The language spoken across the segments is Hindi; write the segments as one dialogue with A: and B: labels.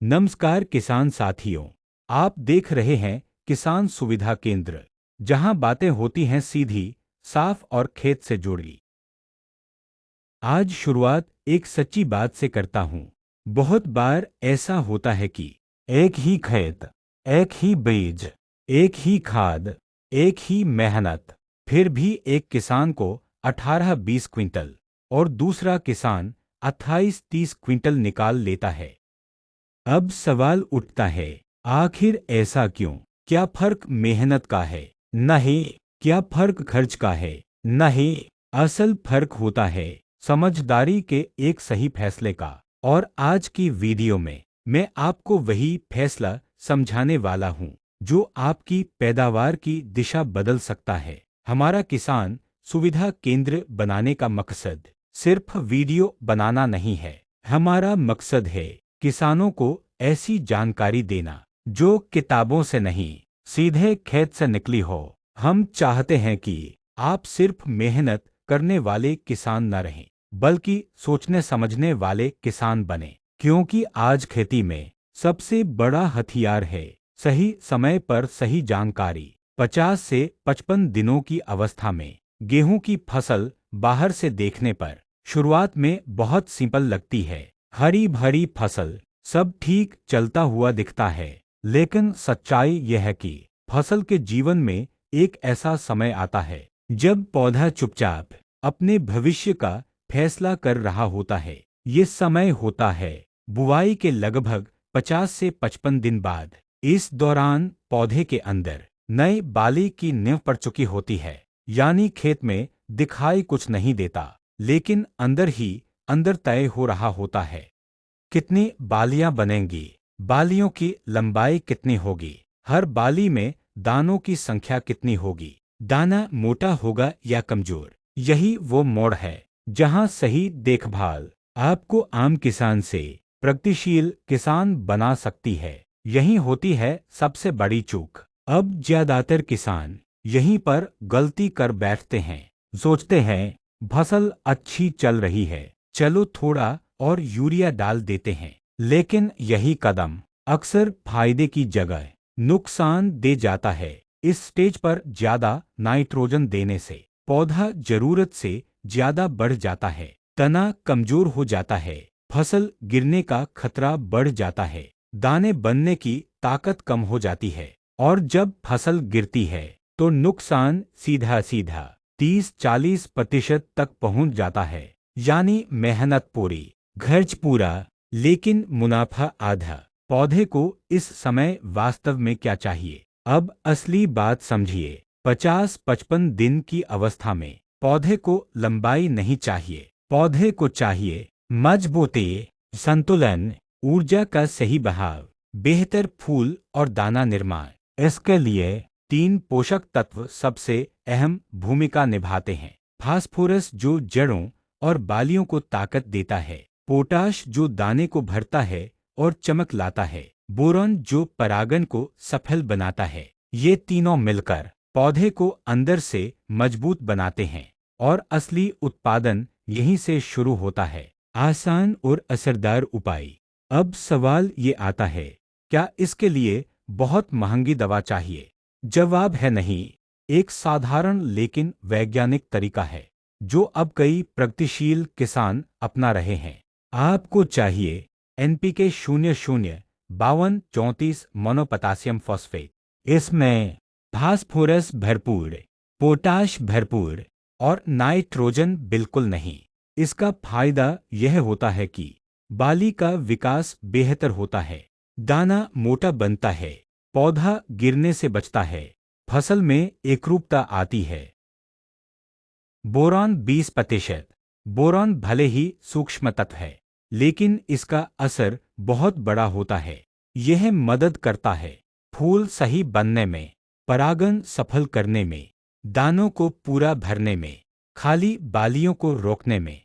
A: नमस्कार किसान साथियों, आप देख रहे हैं किसान सुविधा केंद्र, जहां बातें होती हैं सीधी, साफ और खेत से जुड़ी। आज शुरुआत एक सच्ची बात से करता हूं। बहुत बार ऐसा होता है कि एक ही खेत, एक ही बीज, एक ही खाद, एक ही मेहनत, फिर भी एक किसान को 18-20 क्विंटल और दूसरा किसान 28-30 क्विंटल निकाल लेता है। अब सवाल उठता है, आखिर ऐसा क्यों? क्या फर्क मेहनत का है? नहीं। क्या फर्क खर्च का है? नहीं। असल फर्क होता है समझदारी के एक सही फैसले का। और आज की वीडियो में मैं आपको वही फैसला समझाने वाला हूं जो आपकी पैदावार की दिशा बदल सकता है। हमारा किसान सुविधा केंद्र बनाने का मकसद सिर्फ वीडियो बनाना नहीं है। हमारा मकसद है किसानों को ऐसी जानकारी देना जो किताबों से नहीं, सीधे खेत से निकली हो। हम चाहते हैं कि आप सिर्फ मेहनत करने वाले किसान न रहें, बल्कि सोचने समझने वाले किसान बने। क्योंकि आज खेती में सबसे बड़ा हथियार है सही समय पर सही जानकारी। 50 से 55 दिनों की अवस्था में गेहूं की फसल बाहर से देखने पर शुरुआत में बहुत सिंपल लगती है। हरी भरी फसल, सब ठीक चलता हुआ दिखता है। लेकिन सच्चाई यह है कि फसल के जीवन में एक ऐसा समय आता है जब पौधा चुपचाप अपने भविष्य का फैसला कर रहा होता है। ये समय होता है बुआई के लगभग 50 से 55 दिन बाद। इस दौरान पौधे के अंदर नई बाली की नींव पड़ चुकी होती है, यानी खेत में दिखाई कुछ नहीं देता, लेकिन अंदर ही अंदर तय हो रहा होता है। कितनी बालियां बनेंगी, बालियों की लंबाई कितनी होगी, हर बाली में दानों की संख्या कितनी होगी, दाना मोटा होगा या कमजोर। यही वो मोड़ है जहां सही देखभाल आपको आम किसान से प्रगतिशील किसान बना सकती है। यही होती है सबसे बड़ी चूक। अब ज्यादातर किसान यहीं पर गलती कर बैठते हैं। सोचते हैं फसल अच्छी चल रही है, चलो थोड़ा और यूरिया डाल देते हैं। लेकिन यही कदम अक्सर फायदे की जगह नुकसान दे जाता है। इस स्टेज पर ज्यादा नाइट्रोजन देने से पौधा जरूरत से ज्यादा बढ़ जाता है, तना कमजोर हो जाता है, फसल गिरने का खतरा बढ़ जाता है, दाने बनने की ताकत कम हो जाती है। और जब फसल गिरती है तो नुकसान सीधा सीधा 30-40% तक पहुंच जाता है। यानी मेहनत पूरी, खर्च पूरा, लेकिन मुनाफा आधा। पौधे को इस समय वास्तव में क्या चाहिए? अब असली बात समझिए। 50-55 दिन की अवस्था में पौधे को लंबाई नहीं चाहिए, पौधे को चाहिए मजबूती, संतुलन, ऊर्जा का सही बहाव, बेहतर फूल और दाना निर्माण। इसके लिए 3 पोषक तत्व सबसे अहम भूमिका निभाते हैं। फास्फोरस जो जड़ों और बालियों को ताकत देता है, पोटाश जो दाने को भरता है और चमक लाता है, बोरॉन जो परागन को सफल बनाता है। ये तीनों मिलकर पौधे को अंदर से मजबूत बनाते हैं और असली उत्पादन यहीं से शुरू होता है। आसान और असरदार उपाय। अब सवाल ये आता है, क्या इसके लिए बहुत महंगी दवा चाहिए? जवाब है नहीं। एक साधारण लेकिन वैज्ञानिक तरीका है जो अब कई प्रगतिशील किसान अपना रहे हैं। आपको चाहिए एनपीके 00-52-34 मोनोपोटासियम फॉस्फेट। इसमें फास्फोरस भरपूर, पोटाश भरपूर और नाइट्रोजन बिल्कुल नहीं। इसका फायदा यह होता है कि बाली का विकास बेहतर होता है, दाना मोटा बनता है, पौधा गिरने से बचता है, फसल में एकरूपता आती है। बोरॉन 20%। बोरॉन भले ही सूक्ष्म तत्व है, लेकिन इसका असर बहुत बड़ा होता है। यह मदद करता है फूल सही बनने में, परागन सफल करने में, दानों को पूरा भरने में, खाली बालियों को रोकने में।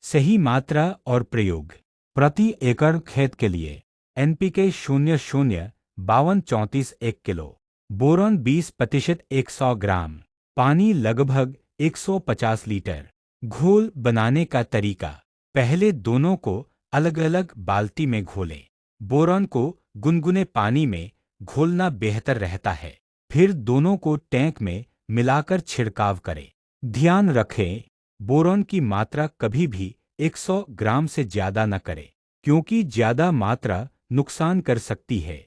A: सही मात्रा और प्रयोग। प्रति एकड़ खेत के लिए एनपीके 00-52-34 1 किलो, बोरॉन 20% 100 ग्राम, पानी लगभग 150 लीटर। घोल बनाने का तरीका। पहले दोनों को अलग अलग बाल्टी में घोलें। बोरॉन को गुनगुने पानी में घोलना बेहतर रहता है। फिर दोनों को टैंक में मिलाकर छिड़काव करें। ध्यान रखें, बोरॉन की मात्रा कभी भी 100 ग्राम से ज्यादा न करें, क्योंकि ज्यादा मात्रा नुकसान कर सकती है।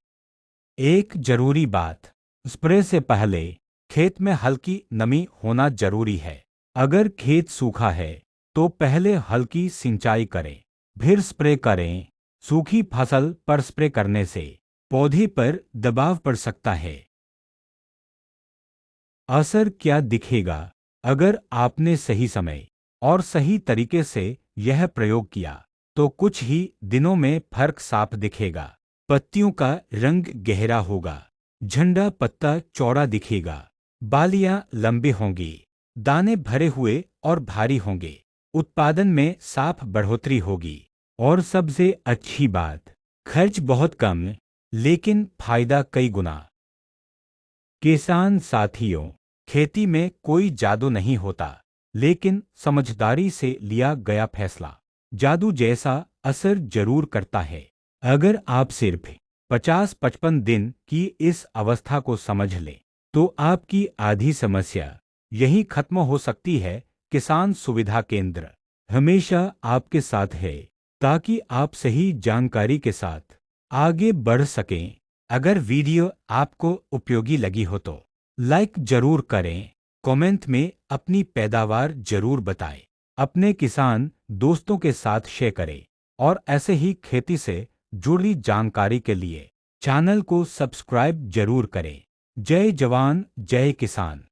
A: एक जरूरी बात, स्प्रे से पहले खेत में हल्की नमी होना जरूरी है। अगर खेत सूखा है तो पहले हल्की सिंचाई करें, फिर स्प्रे करें। सूखी फसल पर स्प्रे करने से पौधे पर दबाव पड़ सकता है। असर क्या दिखेगा? अगर आपने सही समय और सही तरीके से यह प्रयोग किया तो कुछ ही दिनों में फर्क साफ दिखेगा। पत्तियों का रंग गहरा होगा, झंडा पत्ता चौड़ा दिखेगा, बालियां लंबे होंगी, दाने भरे हुए और भारी होंगे, उत्पादन में साफ बढ़ोतरी होगी। और सबसे अच्छी बात, खर्च बहुत कम लेकिन फायदा कई गुना। किसान साथियों, खेती में कोई जादू नहीं होता, लेकिन समझदारी से लिया गया फैसला जादू जैसा असर जरूर करता है। अगर आप सिर्फ 50-55 दिन की इस अवस्था को समझ लें, तो आपकी आधी समस्या यही खत्म हो सकती है। किसान सुविधा केंद्र हमेशा आपके साथ है, ताकि आप सही जानकारी के साथ आगे बढ़ सकें। अगर वीडियो आपको उपयोगी लगी हो तो लाइक जरूर करें, कमेंट में अपनी पैदावार जरूर बताएं, अपने किसान दोस्तों के साथ शेयर करें और ऐसे ही खेती से जुड़ी जानकारी के लिए चैनल को सब्सक्राइब जरूर करें। जय जवान जय किसान।